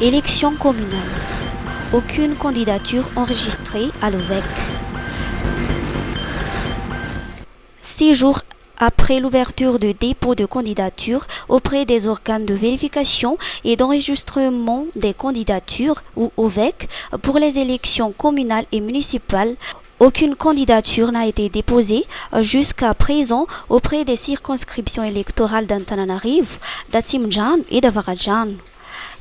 Élection communale. Aucune candidature enregistrée à l'OVEC. 6 jours après l'ouverture de dépôt de candidature auprès des organes de vérification et d'enregistrement des candidatures ou OVEC pour les élections communales et municipales, aucune candidature n'a été déposée jusqu'à présent auprès des circonscriptions électorales d'Antananarivo, d'Atsimjan et d'Avaradjan.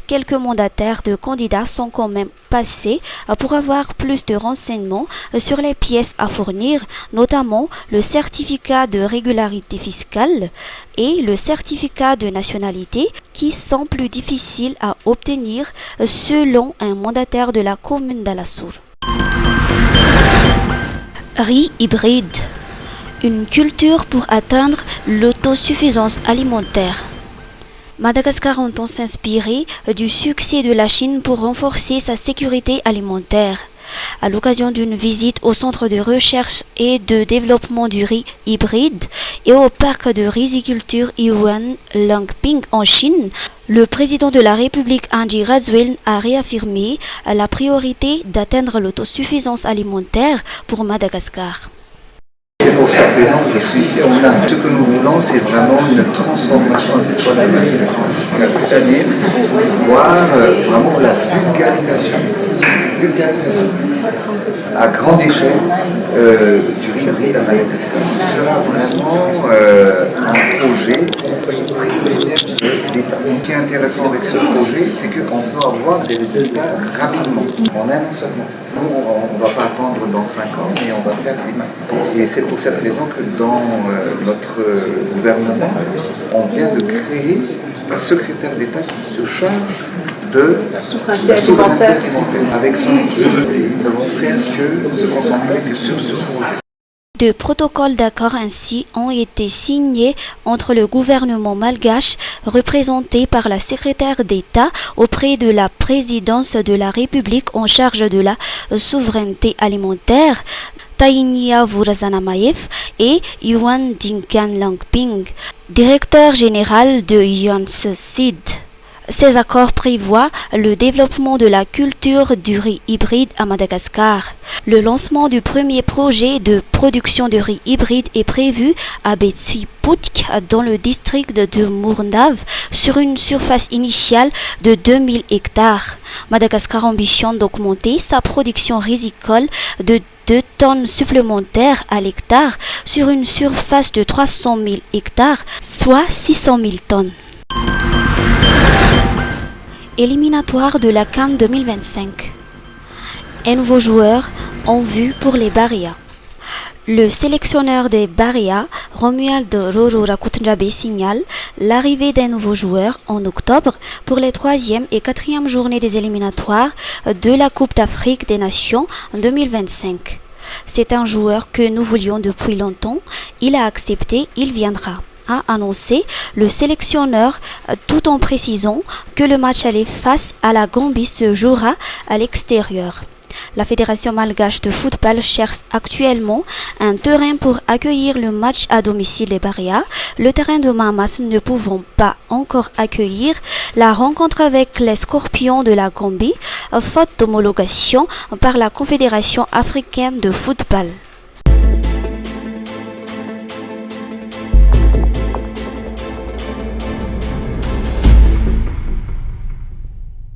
Quelques mandataires de candidats sont quand même passés pour avoir plus de renseignements sur les pièces à fournir, notamment le certificat de régularité fiscale et le certificat de nationalité qui sont plus difficiles à obtenir selon un mandataire de la commune d'Alassur. Riz hybride. Une culture pour atteindre l'autosuffisance alimentaire. Madagascar entend s'inspirer du succès de la Chine pour renforcer sa sécurité alimentaire. À l'occasion d'une visite au centre de recherche et de développement du riz hybride et au parc de riziculture Yuan Langping en Chine, le président de la République Andry Rajoelina a réaffirmé la priorité d'atteindre l'autosuffisance alimentaire pour Madagascar. C'est pour cette raison que je suis ici. Ce que nous voulons, c'est vraiment une transformation agricole, c'est-à-dire voir vraiment la vulgarisation à grande échelle du riz hybride à Madagascar. Ce sera vraiment un projet prioritaire de l'État. Ce qui est intéressant avec ce projet, c'est qu'on peut avoir des résultats rapidement, en un an seulement. Nous, on ne va pas attendre dans 5 ans, mais on va faire demain. Et c'est pour cette raison que dans notre gouvernement, on vient de créer un secrétaire d'État qui se charge de la souveraineté alimentaire. Avec son équipe, ils ne vont faire que se concentrer que sur ce projet. Deux protocoles d'accord ainsi ont été signés entre le gouvernement malgache, représenté par la secrétaire d'État auprès de la présidence de la République en charge de la souveraineté alimentaire, Tainia Vurazanamaev, et Yuan Dinkan Langping, directeur général de UNSCID. Ces accords prévoient le développement de la culture du riz hybride à Madagascar. Le lancement du premier projet de production de riz hybride est prévu à Betsiputk dans le district de Mourndave sur une surface initiale de 2000 hectares. Madagascar ambitionne d'augmenter sa production rizicole de 2 tonnes supplémentaires à l'hectare sur une surface de 300 000 hectares, soit 600 000 tonnes. Éliminatoire de la CAN 2025. Un nouveau joueur en vue pour les Barea. Le sélectionneur des Barea, Romuald Roro Rakutnjabe, signale l'arrivée d'un nouveau joueur en octobre pour les 3e et 4e journées des éliminatoires de la Coupe d'Afrique des Nations en 2025. C'est un joueur que nous voulions depuis longtemps. Il a accepté, il viendra, a annoncé le sélectionneur, tout en précisant que le match aller face à la Gambie se jouera à l'extérieur. La Fédération malgache de football cherche actuellement un terrain pour accueillir le match à domicile des Barea. Le terrain de Mamas ne pouvant pas encore accueillir la rencontre avec les Scorpions de la Gambie, faute d'homologation par la Confédération africaine de football.